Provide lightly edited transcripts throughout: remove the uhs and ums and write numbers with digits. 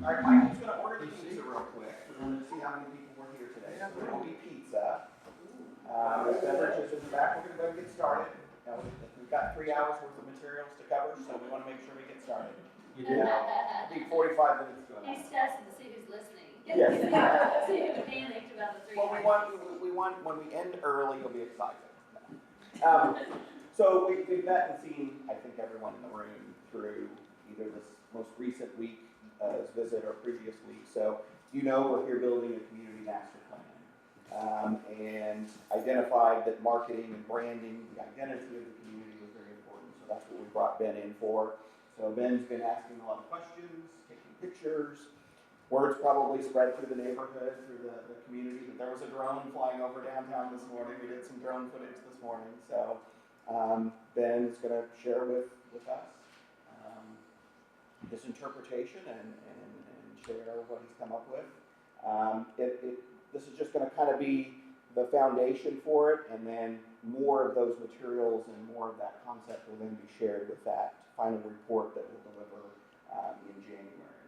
All right, Mike's going to order the pizza real quick. We wanted to see how many people were here today. So there will be pizza. There's beverages in the back. We're going to go get started. We've got 3 hours worth of materials to cover, so we want to make sure we get started. You do. It'll be 45 minutes going on. He's testing to see who's listening. Yes. See who panicked about the 3 Well, hours. we want when we end early, you'll be excited. So we've met and seen, I think, everyone in the room through either this most recent week visit or previous week. So you know we're here building a community master plan and identified that marketing and branding, the identity of the community was very important. So that's what we brought Ben in for. So Ben's been asking a lot of questions, taking pictures. Word's probably spread through the neighborhood, through the community, that there was a drone flying over downtown this morning. We did some drone footage this morning. So Ben is going to share with us his interpretation and share what he's come up with. This is just going to kind of be the foundation for it, and then more of those materials and more of that concept will then be shared with that final report that we'll deliver in January.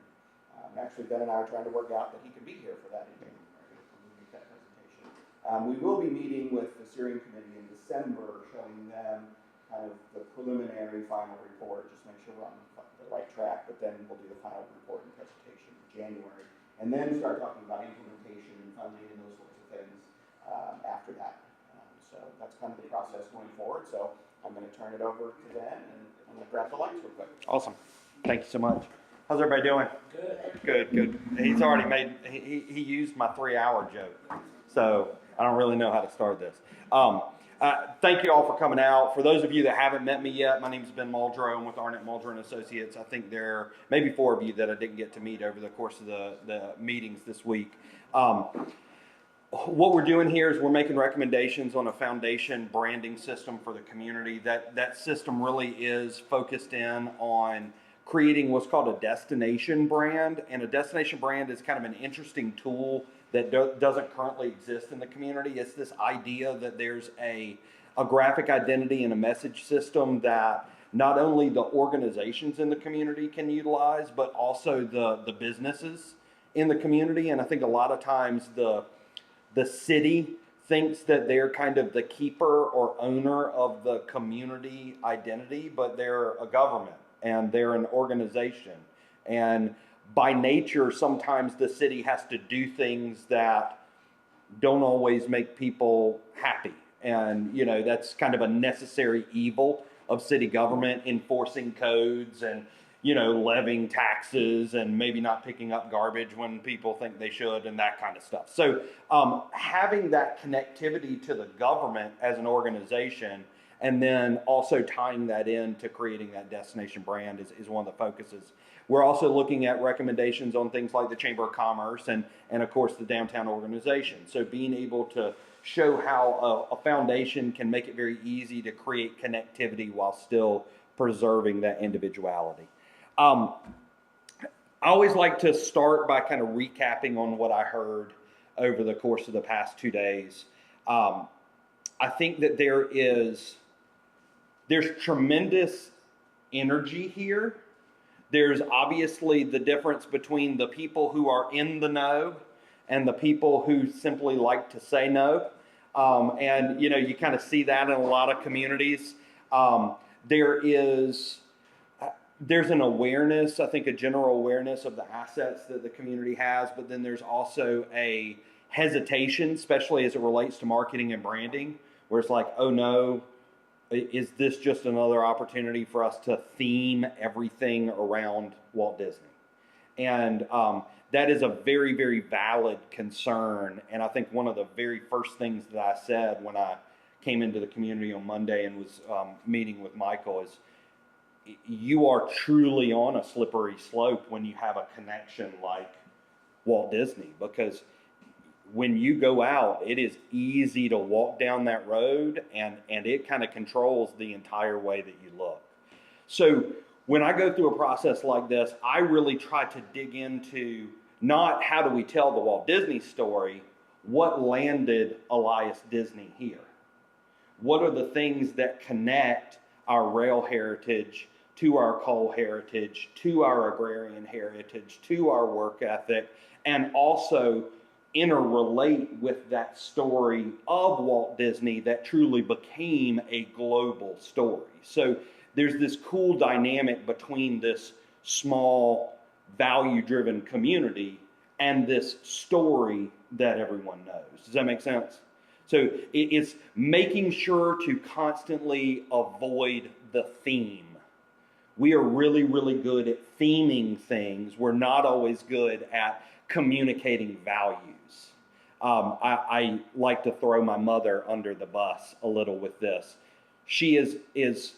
Actually, Ben and I are trying to work out that he could be here for that in January when we make that presentation. We will be meeting with the steering committee in December, showing them kind of the preliminary final report, just make sure we're on the right track, but then we'll do the final report and presentation in January, and then start talking about implementation and funding and those sorts of things after that. So that's kind of the process going forward. So I'm going to turn it over to Ben, and I'm going to grab the lights real quick. Awesome. Thank you so much. How's everybody doing? Good. He's already made, he used my 3-hour joke. So I don't really know how to start this. Thank you all for coming out. For those of you that haven't met me yet, my name is Ben Muldrow. I'm with Arnett Muldrow & Associates. I think there are maybe 4 of you that I didn't get to meet over the course of the meetings this week. What we're doing here is we're making recommendations on a foundation branding system for the community. That system really is focused in on creating what's called a destination brand. And a destination brand is kind of an interesting tool that doesn't currently exist in the community. It's this idea that there's a graphic identity and a message system that not only the organizations in the community can utilize, but also the businesses in the community. And I think a lot of times the city thinks that they're kind of the keeper or owner of the community identity, but they're a government and they're an organization. And by nature, sometimes the city has to do things that don't always make people happy. And, you know, that's kind of a necessary evil of city government, enforcing codes and, you know, levying taxes and maybe not picking up garbage when people think they should and that kind of stuff. So having that connectivity to the government as an organization and then also tying that in to creating that destination brand is one of the focuses. We're also looking at recommendations on things like the Chamber of Commerce and of course the downtown organization. So being able to show how a foundation can make it very easy to create connectivity while still preserving that individuality. I always like to start by kind of recapping on what I heard over the course of the past 2 days. I think that there's tremendous energy here. There's obviously the difference between the people who are in the know and the people who simply like to say no. And, you know, you kind of see that in a lot of communities. There's an awareness, I think a general awareness of the assets that the community has, but then there's also a hesitation, especially as it relates to marketing and branding, where it's like, oh no, is this just another opportunity for us to theme everything around Walt Disney? And that is a very, very valid concern. And I think one of the very first things that I said when I came into the community on Monday and was meeting with Michael is, you are truly on a slippery slope when you have a connection like Walt Disney, because when you go out, it is easy to walk down that road and it kind of controls the entire way that you look. So when I go through a process like this, I really try to dig into not how do we tell the Walt Disney story, what landed Elias Disney here? What are the things that connect our rail heritage to our coal heritage, to our agrarian heritage, to our work ethic, and also interrelate with that story of Walt Disney that truly became a global story. So there's this cool dynamic between this small, value-driven community and this story that everyone knows. Does that make sense? So it's making sure to constantly avoid the theme. We are really, really good at theming things. We're not always good at communicating values. I like to throw my mother under the bus a little with this. She is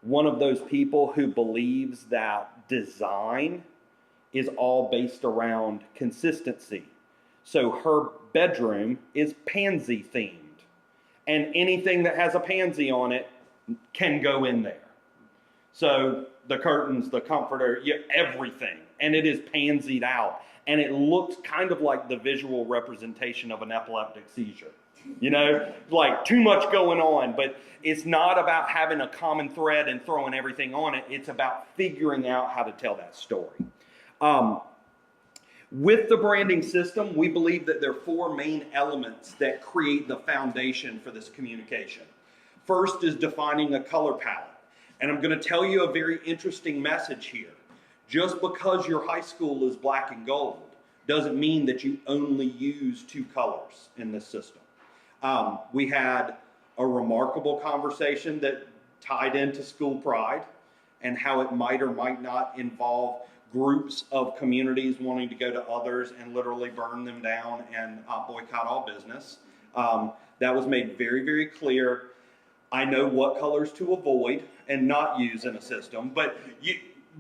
one of those people who believes that design is all based around consistency. So her bedroom is pansy themed, and anything that has a pansy on it can go in there. So the curtains, the comforter, everything, and it is pansied out, and it looks kind of like the visual representation of an epileptic seizure. You know, like too much going on, but it's not about having a common thread and throwing everything on it. It's about figuring out how to tell that story. With the branding system, we believe that there are four main elements that create the foundation for this communication. First is defining a color palette. And I'm going to tell you a very interesting message here. Just because your high school is black and gold doesn't mean that you only use two colors in this system. We had a remarkable conversation that tied into school pride and how it might or might not involve groups of communities wanting to go to others and literally burn them down and boycott all business. That was made very, very clear. I know what colors to avoid and not use in a system, but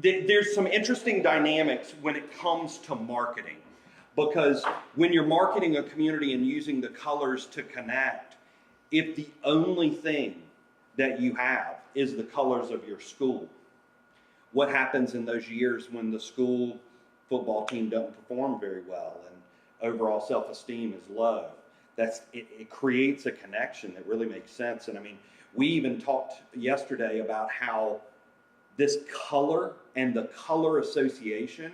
there's some interesting dynamics when it comes to marketing, because when you're marketing a community and using the colors to connect, if the only thing that you have is the colors of your school, what happens in those years when the school football team doesn't perform very well and overall self-esteem is low? It creates a connection that really makes sense. And I mean, we even talked yesterday about how this color and the color association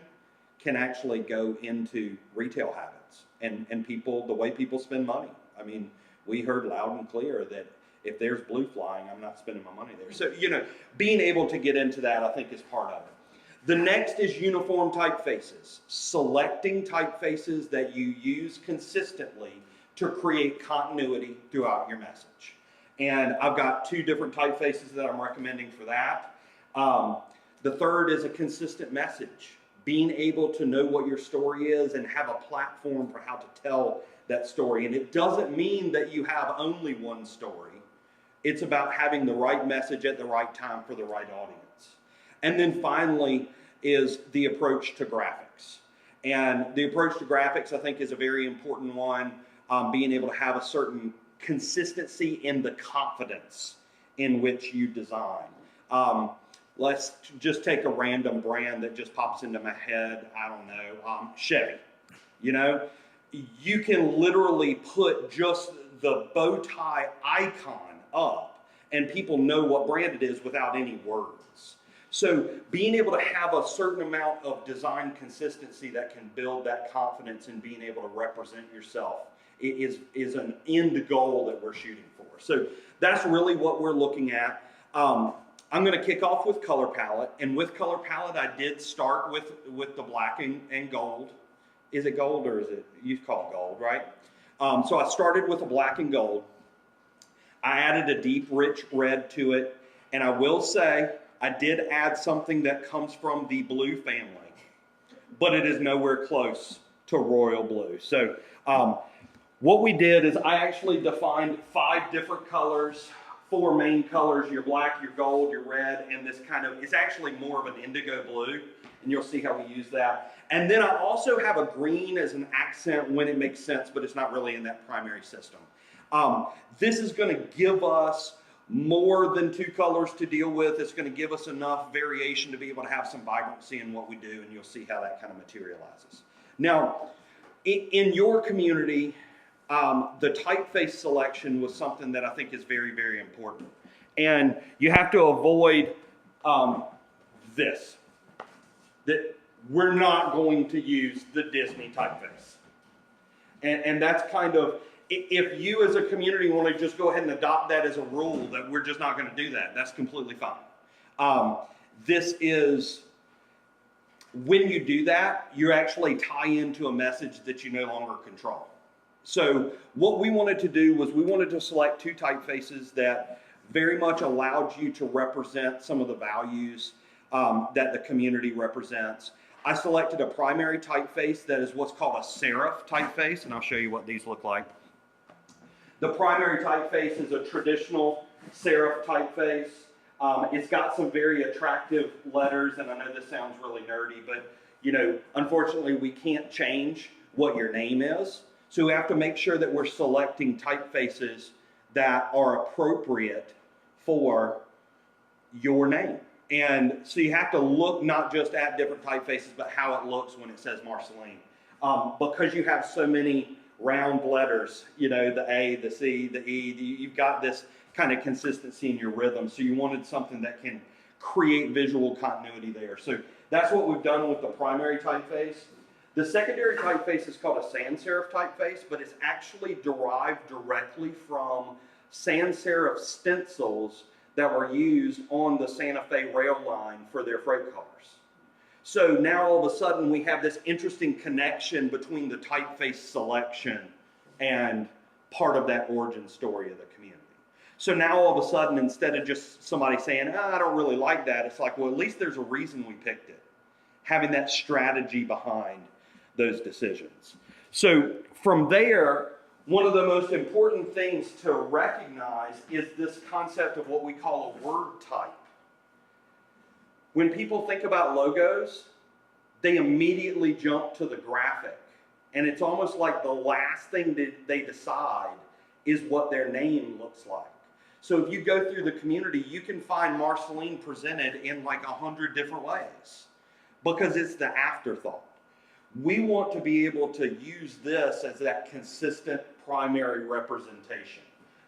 can actually go into retail habits and people, the way people spend money. I mean, we heard loud and clear that if there's blue flying, I'm not spending my money there. So, you know, being able to get into that, I think, is part of it. The next is uniform typefaces, selecting typefaces that you use consistently to create continuity throughout your message. And I've got two different typefaces that I'm recommending for that. The third is a consistent message, being able to know what your story is and have a platform for how to tell that story. And it doesn't mean that you have only one story. It's about having the right message at the right time for the right audience. And then finally is the approach to graphics. And the approach to graphics, I think, is a very important one, being able to have a certain consistency in the confidence in which you design. Let's just take a random brand that just pops into my head. I don't know, Chevy. You know, you can literally put just the bow tie icon up and people know what brand it is without any words. So being able to have a certain amount of design consistency that can build that confidence in being able to represent yourself is an end goal that we're shooting for. So that's really what we're looking at. I'm going to kick off with color palette, and with color palette, I did start with the black and gold. Is it gold or is it, you call it gold, right? So I started with a black and gold. I added a deep, rich red to it, and I will say I did add something that comes from the blue family, but it is nowhere close to royal blue. So what we did is I actually defined 5 different colors, 4 main colors: your black, your gold, your red, and this kind of, it's actually more of an indigo blue, and you'll see how we use that. And then I also have a green as an accent when it makes sense, but it's not really in that primary system. This is going to give us more than 2 colors to deal with. It's going to give us enough variation to be able to have some vibrancy in what we do, and you'll see how that kind of materializes. Now, in your community, the typeface selection was something that I think is very, very important. And you have to avoid this. That we're not going to use the Disney typeface. And that's kind of, if you as a community want to just go ahead and adopt that as a rule, that we're just not going to do that, that's completely fine. This is, when you do that, you actually tie into a message that you no longer control. So what we wanted to do was we wanted to select two typefaces that very much allowed you to represent some of the values that the community represents. I selected a primary typeface that is what's called a serif typeface, and I'll show you what these look like. The primary typeface is a traditional serif typeface. It's got some very attractive letters, and I know this sounds really nerdy, but you know, unfortunately we can't change what your name is. So we have to make sure that we're selecting typefaces that are appropriate for your name. And so you have to look not just at different typefaces, but how it looks when it says Marceline. Because you have so many round letters, you know, the A, the C, the E, you've got this kind of consistency in your rhythm. So you wanted something that can create visual continuity there. So that's what we've done with the primary typeface. The secondary typeface is called a sans serif typeface, but it's actually derived directly from sans serif stencils that were used on the Santa Fe rail line for their freight cars. So now all of a sudden we have this interesting connection between the typeface selection and part of that origin story of the community. So now all of a sudden, instead of just somebody saying, oh, I don't really like that, it's like, well, at least there's a reason we picked it. Having that strategy behind those decisions. So from there, one of the most important things to recognize is this concept of what we call a word type. When people think about logos, they immediately jump to the graphic. And it's almost like the last thing that they decide is what their name looks like. So if you go through the community, you can find Marceline presented in like 100 different ways because it's the afterthought. We want to be able to use this as that consistent primary representation.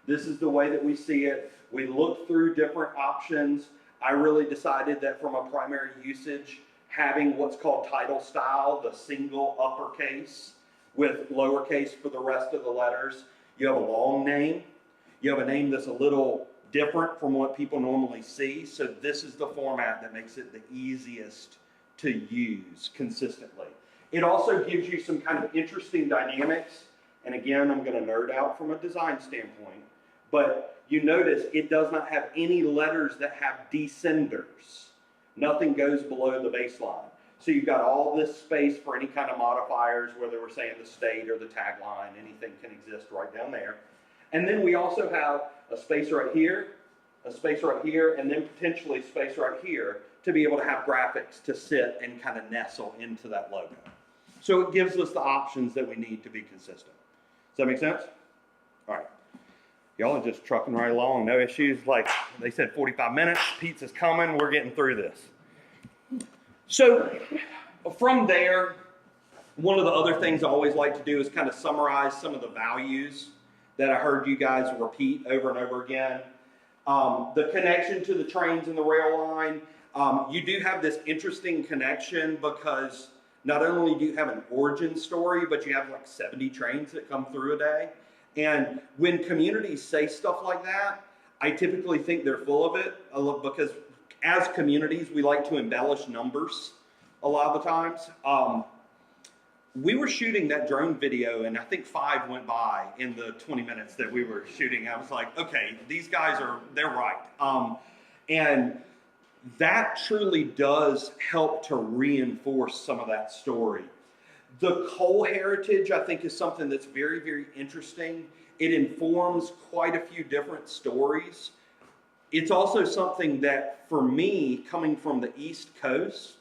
This is the way that we see it. We looked through different options. I really decided that from a primary usage, having what's called title style, the single uppercase with lowercase for the rest of the letters. You have a long name. You have a name that's a little different from what people normally see. So this is the format that makes it the easiest to use consistently. It also gives you some kind of interesting dynamics. And again, I'm going to nerd out from a design standpoint. But you notice it does not have any letters that have descenders. Nothing goes below the baseline. So you've got all this space for any kind of modifiers, whether we're saying the state or the tagline, anything can exist right down there. And then we also have a space right here, a space right here, and then potentially space right here to be able to have graphics to sit and kind of nestle into that logo. So it gives us the options that we need to be consistent. Does that make sense? All right. Y'all are just trucking right along, no issues. Like they said, 45 minutes, pizza's coming, we're getting through this. So from there, one of the other things I always like to do is kind of summarize some of the values that I heard you guys repeat over and over again. The connection to the trains and the rail line, you do have this interesting connection because not only do you have an origin story, but you have like 70 trains that come through a day. And when communities say stuff like that, I typically think they're full of it because as communities, we like to embellish numbers a lot of the times. We were shooting that drone video and I think 5 went by in the 20 minutes that we were shooting. I was like, okay, these guys they're right. And that truly does help to reinforce some of that story. The coal heritage, I think, is something that's very, very interesting. It informs quite a few different stories. It's also something that, for me, coming from the East Coast,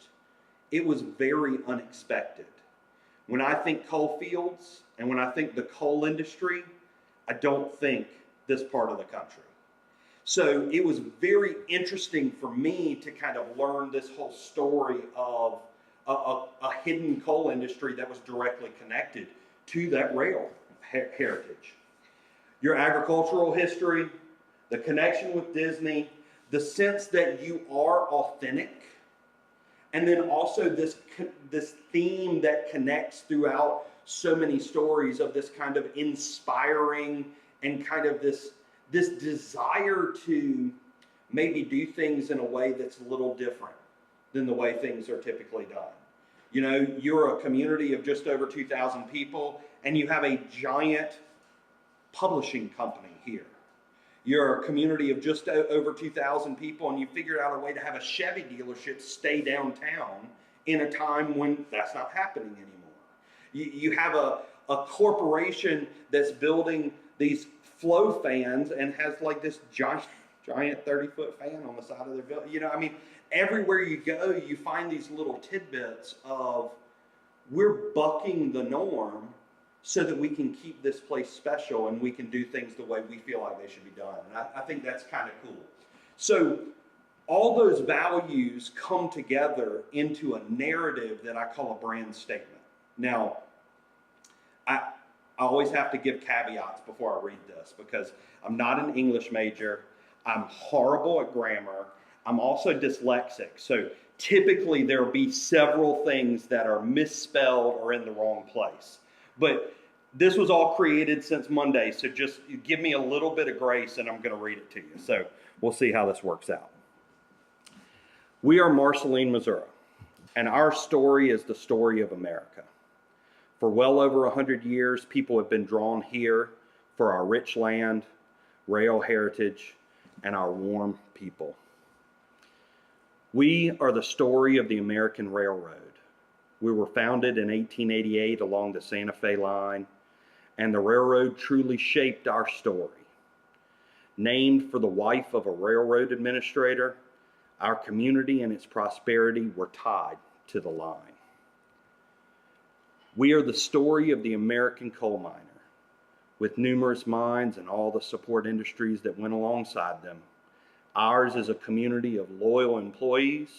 it was very unexpected. When I think coal fields and when I think the coal industry, I don't think this part of the country. So it was very interesting for me to kind of learn this whole story of a hidden coal industry that was directly connected to that rail heritage. Your agricultural history, the connection with Disney, the sense that you are authentic, and then also this theme that connects throughout so many stories of this kind of inspiring and kind of this desire to maybe do things in a way that's a little different than the way things are typically done. You know, you're a community of just over 2,000 people, and you have a giant publishing company here. You're a community of just over 2,000 people, and you figured out a way to have a Chevy dealership stay downtown in a time when that's not happening anymore. You have a corporation that's building these flow fans and has like this giant 30-foot fan on the side of their building. You know, I mean, everywhere you go, you find these little tidbits of we're bucking the norm so that we can keep this place special and we can do things the way we feel like they should be done. And I think that's kind of cool. So all those values come together into a narrative that I call a brand statement. Now, I always have to give caveats before I read this because I'm not an English major. I'm horrible at grammar. I'm also dyslexic. So typically there will be several things that are misspelled or in the wrong place. But this was all created since Monday, so just give me a little bit of grace and I'm going to read it to you. So we'll see how this works out. We are Marceline, Missouri, and our story is the story of America. For well over 100 years, people have been drawn here for our rich land, rail heritage, and our warm people. We are the story of the American Railroad. We were founded in 1888 along the Santa Fe line, and the railroad truly shaped our story. Named for the wife of a railroad administrator, our community and its prosperity were tied to the line. We are the story of the American coal miner, with numerous mines and all the support industries that went alongside them. Ours is a community of loyal employees,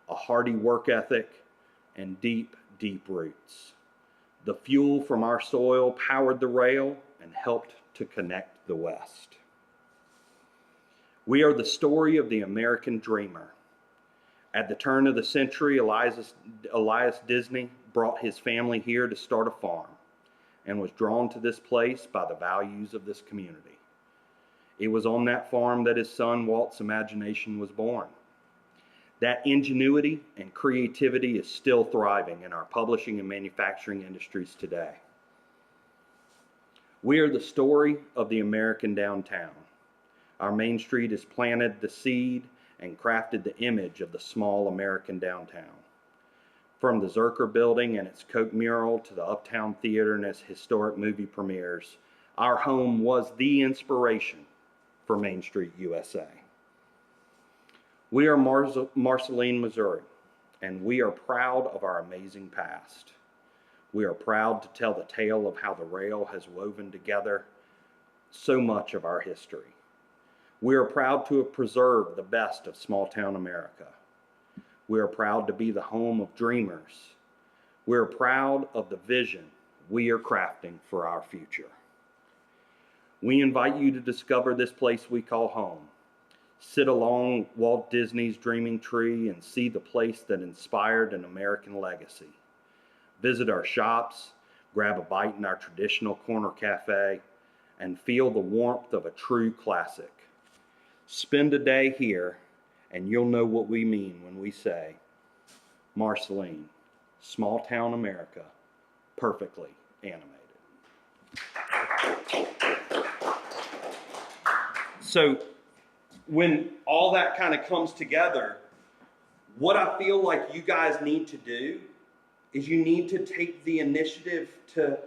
a hearty work ethic, and deep, deep roots. The fuel from our soil powered the rail and helped to connect the West. We are the story of the American dreamer. At the turn of the century, Elias Disney brought his family here to start a farm and was drawn to this place by the values of this community. It was on that farm that his son Walt's imagination was born. That ingenuity and creativity is still thriving in our publishing and manufacturing industries today. We are the story of the American downtown. Our Main Street has planted the seed and crafted the image of the small American downtown. From the Zerker Building and its Coke mural to the Uptown Theater and its historic movie premieres, our home was the inspiration for Main Street, USA. We are Marceline, Missouri, and we are proud of our amazing past. We are proud to tell the tale of how the rail has woven together so much of our history. We are proud to have preserved the best of small-town America. We are proud to be the home of dreamers. We are proud of the vision we are crafting for our future. We invite you to discover this place we call home. Sit along Walt Disney's dreaming tree and see the place that inspired an American legacy. Visit our shops, grab a bite in our traditional corner cafe, and feel the warmth of a true classic. Spend a day here, and you'll know what we mean when we say, Marceline, small town America, perfectly animated. So, when all that kind of comes together, what I feel like you guys need to do is you need to take the initiative to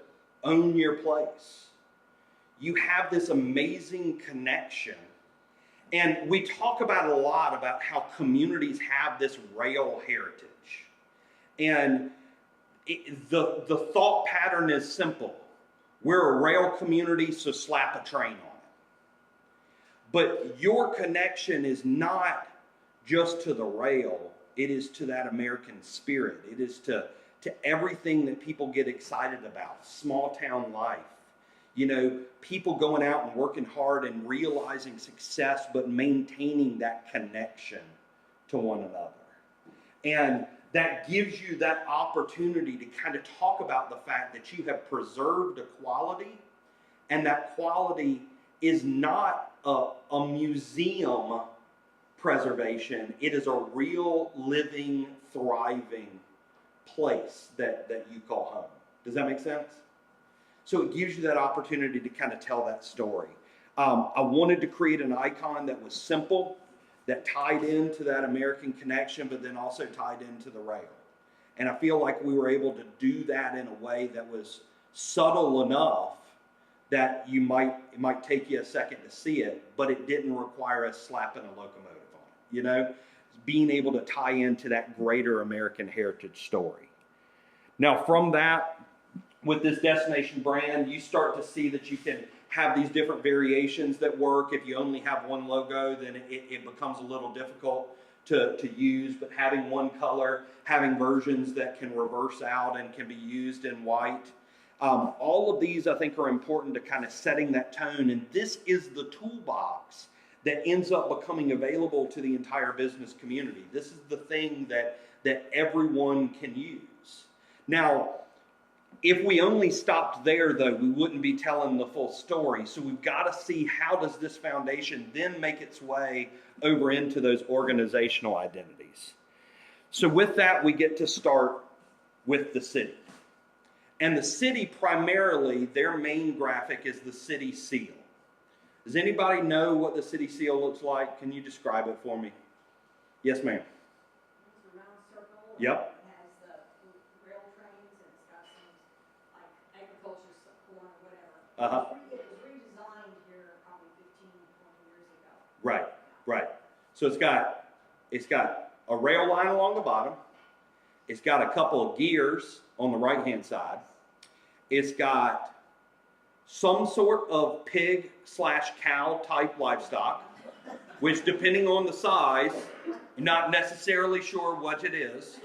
own your place. You have this amazing connection. And we talk about a lot about how communities have this rail heritage. And the thought pattern is simple. We're a rail community, so slap a train on it. But your connection is not just to the rail, it is to that American spirit. It is to everything that people get excited about, small town life. You know, people going out and working hard and realizing success, but maintaining that connection to one another. And that gives you that opportunity to kind of talk about the fact that you have preserved a quality, and that quality is not a museum preservation. It is a real, living, thriving place that you call home. Does that make sense? So it gives you that opportunity to kind of tell that story. I wanted to create an icon that was simple, that tied into that American connection, but then also tied into the rail. And I feel like we were able to do that in a way that was subtle enough that it might take you a second to see it, but it didn't require us slapping a locomotive on it. You know, being able to tie into that greater American heritage story. Now, from that, with this destination brand, you start to see that you can have these different variations that work. If you only have one logo, then it becomes a little difficult to use, but having one color, having versions that can reverse out and can be used in white. All of these, I think, are important to kind of setting that tone, and this is the toolbox that ends up becoming available to the entire business community. This is the thing that everyone can use. Now, if we only stopped there, though, we wouldn't be telling the full story. So we've got to see, how does this foundation then make its way over into those organizational identities. So with that, we get to start with the city. And the city, primarily, their main graphic is the city seal. Does anybody know what the city seal looks like? Can you describe it for me? Yes, ma'am. It's a round circle. Yep. It has the rail trains, and it's got some like agriculture, corn, or whatever. It was redesigned here probably 15, 20 years ago. Right, right. So it's got a rail line along the bottom. It's got a couple of gears on the right-hand side. It's got some sort of pig/cow type livestock, which, depending on the size, you're not necessarily sure what it is.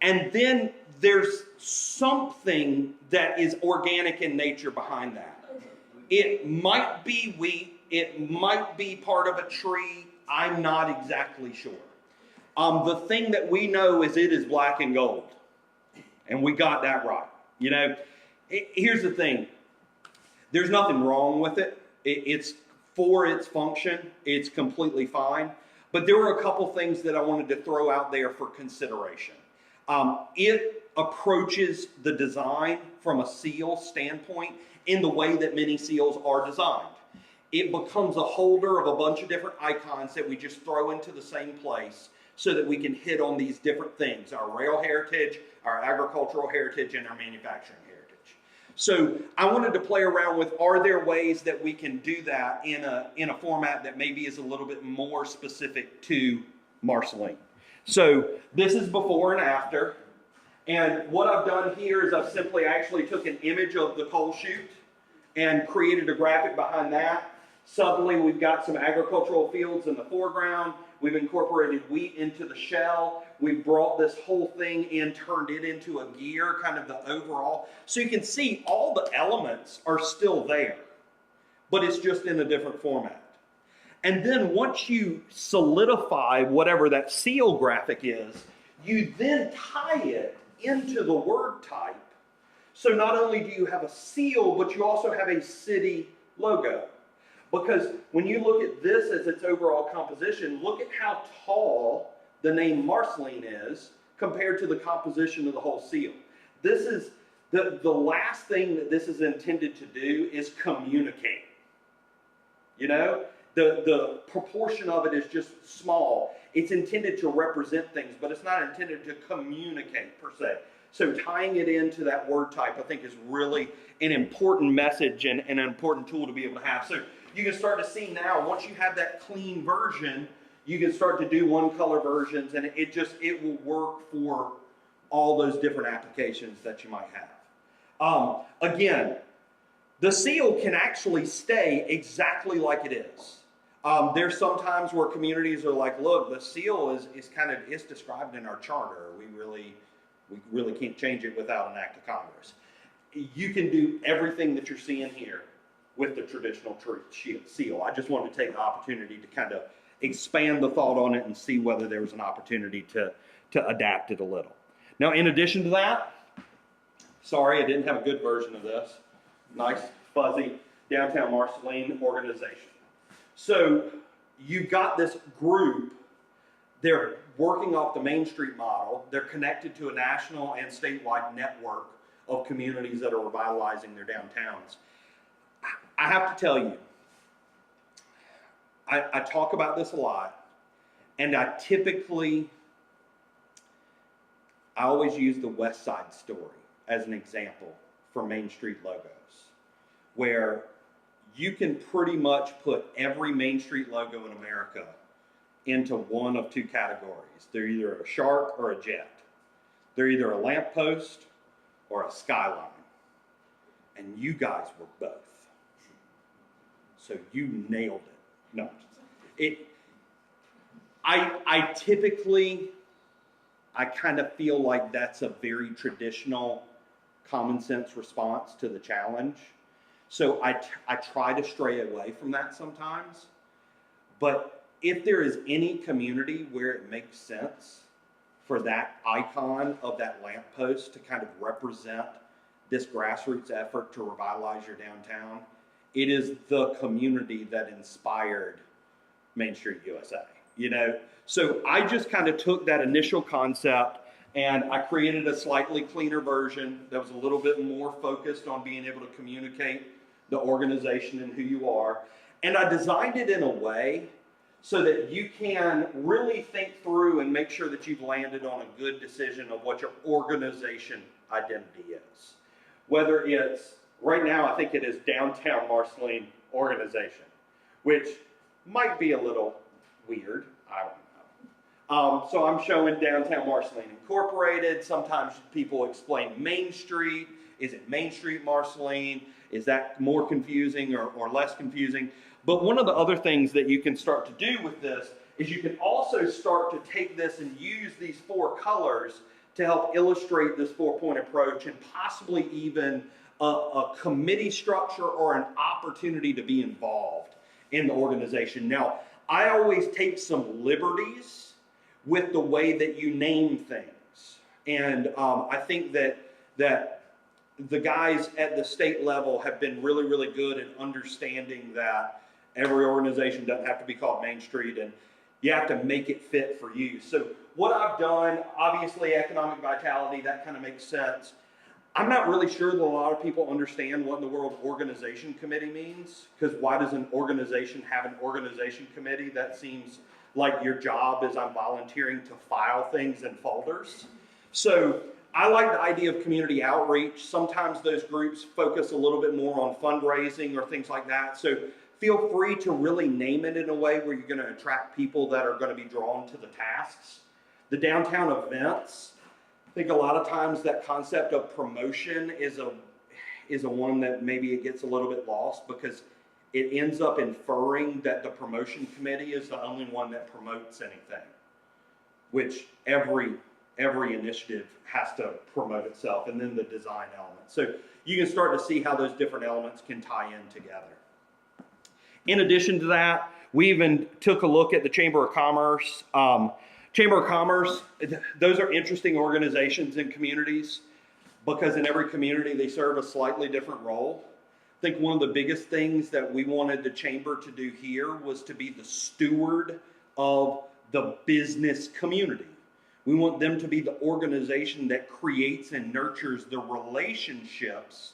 And then there's something that is organic in nature behind that. It might be wheat, it might be part of a tree, I'm not exactly sure. The thing that we know is it is black and gold. And we got that right. You know, here's the thing. There's nothing wrong with it. It's for its function. It's completely fine. But there were a couple things that I wanted to throw out there for consideration. It approaches the design from a seal standpoint in the way that many seals are designed. It becomes a holder of a bunch of different icons that we just throw into the same place so that we can hit on these different things: our rail heritage, our agricultural heritage, and our manufacturing heritage. So I wanted to play around with, are there ways that we can do that in a format that maybe is a little bit more specific to Marceline? So this is before and after. And what I've done here is I've simply actually took an image of the coal chute and created a graphic behind that. Suddenly we've got some agricultural fields in the foreground. We've incorporated wheat into the shell. We've brought this whole thing in, turned it into a gear, kind of the overall. So you can see all the elements are still there, but it's just in a different format. And then once you solidify whatever that seal graphic is, you then tie it into the word type. So not only do you have a seal, but you also have a city logo. Because when you look at this as its overall composition, look at how tall the name Marceline is compared to the composition of the whole seal. This is the last thing that this is intended to do is communicate. You know, the proportion of it is just small. It's intended to represent things, but it's not intended to communicate per se. So tying it into that word type, I think, is really an important message and an important tool to be able to have. So you can start to see now, once you have that clean version, you can start to do one color versions, and it will work for all those different applications that you might have. Again, the seal can actually stay exactly like it is. There's some times where communities are like, look, the seal is kind of, it's described in our charter. We really can't change it without an act of Congress. you can do everything that you're seeing here with the traditional seal. I just wanted to take the opportunity to kind of expand the thought on it and see whether there was an opportunity to adapt it a little. Now, in addition to that, sorry, I didn't have a good version of this. Nice, fuzzy downtown Marceline organization. So you've got this group. They're working off the Main Street model. They're connected to a national and statewide network of communities that are revitalizing their downtowns. I have to tell you, I talk about this a lot, and I always use the West Side Story as an example for Main Street logos, where you can pretty much put every Main Street logo in America into one of two categories. They're either a shark or a jet. They're either a lamppost or a skyline. And you guys were both. So you nailed it. No. I typically kind of feel like that's a very traditional common sense response to the challenge. So I try to stray away from that sometimes. But if there is any community where it makes sense for that icon of that lamppost to kind of represent this grassroots effort to revitalize your downtown, it is the community that inspired Main Street USA, you know? So I just kind of took that initial concept and I created a slightly cleaner version that was a little bit more focused on being able to communicate the organization and who you are. And I designed it in a way so that you can really think through and make sure that you've landed on a good decision of what your organization identity is. Whether it's, right now I think it is Downtown Marceline Organization, which might be a little weird, I don't know. So I'm showing Downtown Marceline Incorporated. Sometimes people explain Main Street. Is it Main Street Marceline? Is that more confusing or less confusing? But one of the other things that you can start to do with this is you can also start to take this and use these four colors to help illustrate this four-point approach and possibly even a committee structure or an opportunity to be involved in the organization. Now, I always take some liberties with the way that you name things. And I think that the guys at the state level have been really, really good at understanding that every organization doesn't have to be called Main Street, and you have to make it fit for you. So what I've done, obviously economic vitality, that kind of makes sense. I'm not really sure that a lot of people understand what in the world organization committee means, because why does an organization have an organization committee? That seems like your job is I'm volunteering to file things in folders. So I like the idea of community outreach. Sometimes those groups focus a little bit more on fundraising or things like that. So feel free to really name it in a way where you're going to attract people that are going to be drawn to the tasks. The downtown events, I think a lot of times that concept of promotion is a one that maybe it gets a little bit lost because it ends up inferring that the promotion committee is the only one that promotes anything, which every initiative has to promote itself, and then the design element. So you can start to see how those different elements can tie in together. In addition to that, we even took a look at the Chamber of Commerce. Chamber of Commerce, those are interesting organizations in communities because in every community they serve a slightly different role. I think one of the biggest things that we wanted the Chamber to do here was to be the steward of the business community. We want them to be the organization that creates and nurtures the relationships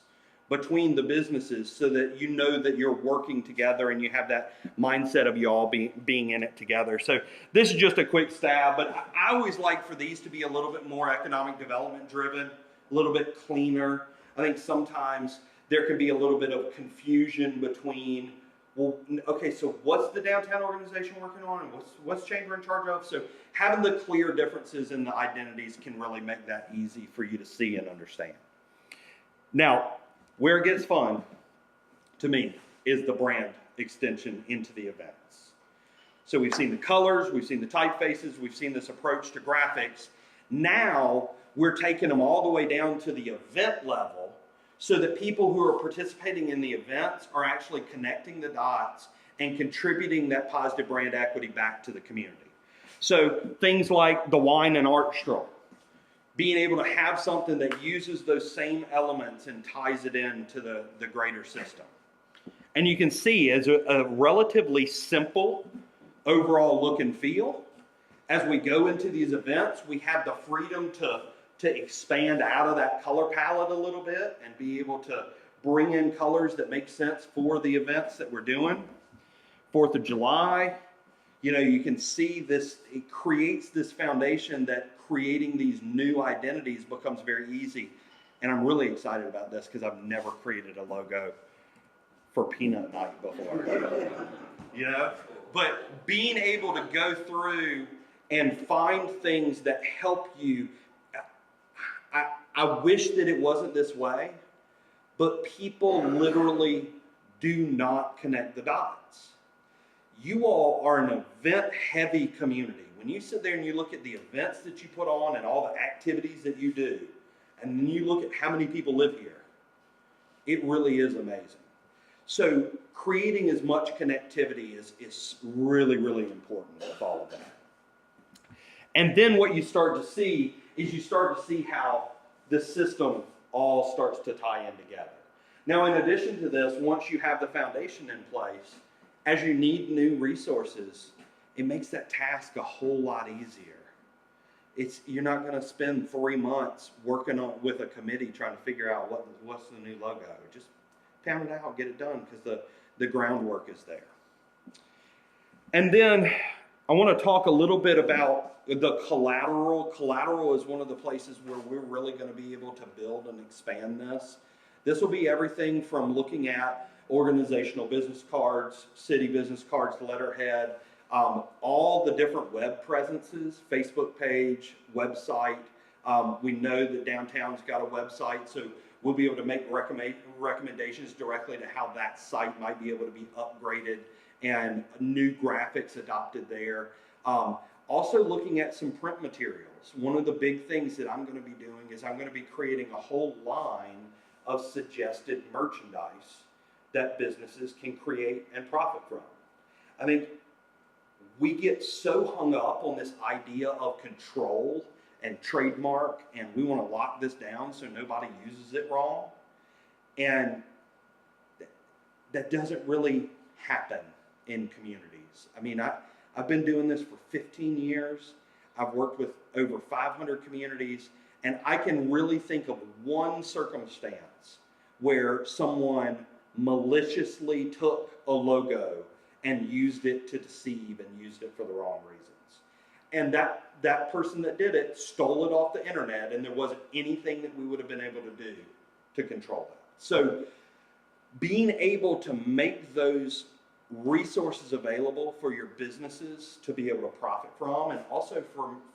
between the businesses so that you know that you're working together and you have that mindset of you all being in it together. So this is just a quick stab, but I always like for these to be a little bit more economic development driven, a little bit cleaner. I think sometimes there can be a little bit of confusion between, well, okay, so what's the downtown organization working on and what's Chamber in charge of? So having the clear differences in the identities can really make that easy for you to see and understand. Now, where it gets fun, to me, is the brand extension into the events. So we've seen the colors, we've seen the typefaces, we've seen this approach to graphics. Now we're taking them all the way down to the event level so that people who are participating in the events are actually connecting the dots and contributing that positive brand equity back to the community. So things like the wine and art stroll, being able to have something that uses those same elements and ties it into the greater system. And you can see as a relatively simple overall look and feel, as we go into these events, we have the freedom to expand out of that color palette a little bit and be able to bring in colors that make sense for the events that we're doing. 4th of July, you know, you can see this, it creates this foundation that creating these new identities becomes very easy. And I'm really excited about this because I've never created a logo for Peanut Night before. You know? But being able to go through and find things that help you, I wish that it wasn't this way, but people literally do not connect the dots. You all are an event-heavy community. When you sit there and you look at the events that you put on and all the activities that you do, and then you look at how many people live here, it really is amazing. So creating as much connectivity is really, really important with all of that. And then what you start to see is you start to see how the system all starts to tie in together. Now, in addition to this, once you have the foundation in place, as you need new resources, it makes that task a whole lot easier. You're not going to spend 3 months working with a committee trying to figure out what's the new logo. Just pound it out, get it done, because the groundwork is there. And then I want to talk a little bit about the collateral. Collateral is one of the places where we're really going to be able to build and expand this. This will be everything from looking at organizational business cards, city business cards, letterhead, all the different web presences, Facebook page, website. We know that downtown's got a website, so we'll be able to make recommendations directly to how that site might be able to be upgraded and new graphics adopted there. Also looking at some print materials. One of the big things that I'm going to be doing is I'm going to be creating a whole line of suggested merchandise that businesses can create and profit from. I think we get so hung up on this idea of control and trademark, and we want to lock this down so nobody uses it wrong. And that doesn't really happen in communities. I mean, I've been doing this for 15 years. I've worked with over 500 communities, and I can really think of one circumstance where someone maliciously took a logo and used it to deceive and used it for the wrong reasons. And that person that did it stole it off the internet, and there wasn't anything that we would have been able to do to control that. So being able to make those resources available for your businesses to be able to profit from, and also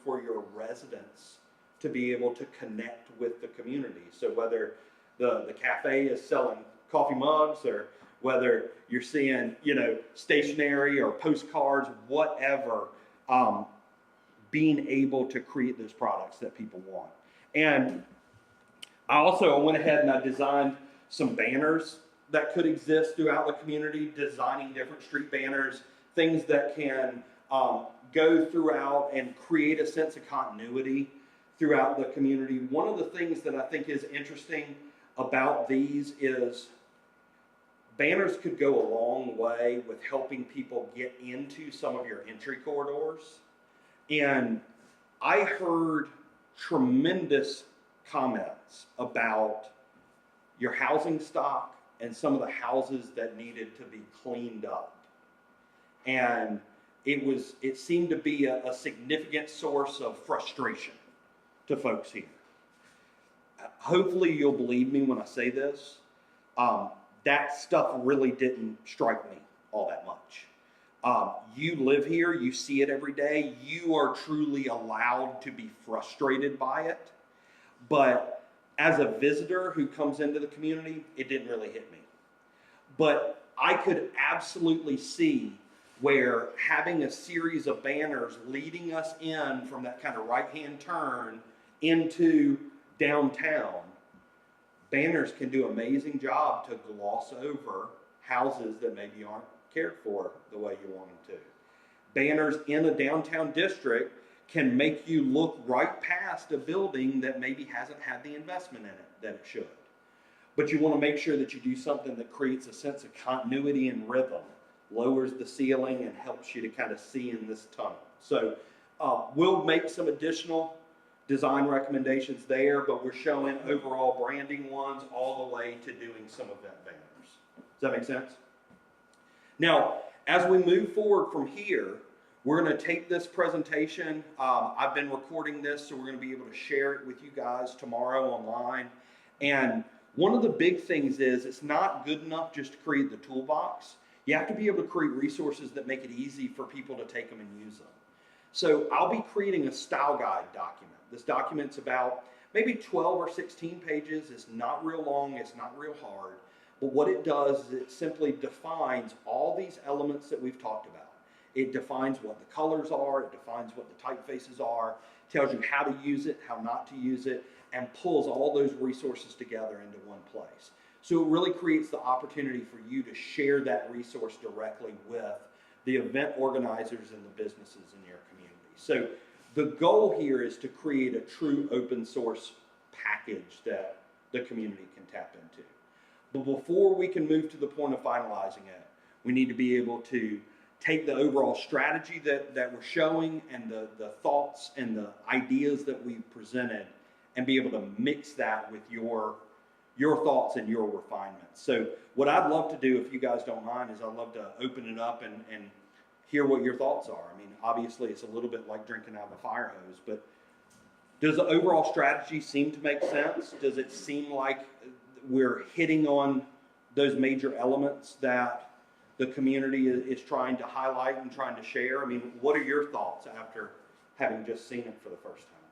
for your residents to be able to connect with the community. So whether the cafe is selling coffee mugs, or whether you're seeing, you know, stationery or postcards, whatever, being able to create those products that people want. And I went ahead and I designed some banners that could exist throughout the community, designing different street banners, things that can go throughout and create a sense of continuity throughout the community. One of the things that I think is interesting about these is banners could go a long way with helping people get into some of your entry corridors. And I heard tremendous comments about your housing stock and some of the houses that needed to be cleaned up. And it seemed to be a significant source of frustration to folks here. Hopefully you'll believe me when I say this. That stuff really didn't strike me all that much. You live here, you see it every day, you are truly allowed to be frustrated by it. But as a visitor who comes into the community, it didn't really hit me. But I could absolutely see where having a series of banners leading us in from that kind of right-hand turn into downtown, Banners can do an amazing job to gloss over houses that maybe aren't cared for the way you want them to. Banners in a downtown district can make you look right past a building that maybe hasn't had the investment in it that it should. But you want to make sure that you do something that creates a sense of continuity and rhythm, lowers the ceiling, and helps you to kind of see in this tunnel. So we'll make some additional design recommendations there, but we're showing overall branding ones all the way to doing some event banners. Does that make sense? Now, as we move forward from here, we're going to take this presentation. I've been recording this, so we're going to be able to share it with you guys tomorrow online. And one of the big things is it's not good enough just to create the toolbox. You have to be able to create resources that make it easy for people to take them and use them. So I'll be creating a style guide document. This document's about maybe 12 or 16 pages. It's not real long, it's not real hard. But what it does is it simply defines all these elements that we've talked about. It defines what the colors are, it defines what the typefaces are, tells you how to use it, how not to use it, and pulls all those resources together into one place. So it really creates the opportunity for you to share that resource directly with the event organizers and the businesses in your community. So the goal here is to create a true open source package that the community can tap into. But before we can move to the point of finalizing it, we need to be able to take the overall strategy that we're showing and the thoughts and the ideas that we've presented and be able to mix that with your thoughts and your refinements. So what I'd love to do, if you guys don't mind, is I'd love to open it up and hear what your thoughts are. I mean, obviously it's a little bit like drinking out of a fire hose, but does the overall strategy seem to make sense? Does it seem like we're hitting on those major elements that the community is trying to highlight and trying to share? I mean, what are your thoughts after having just seen it for the first time?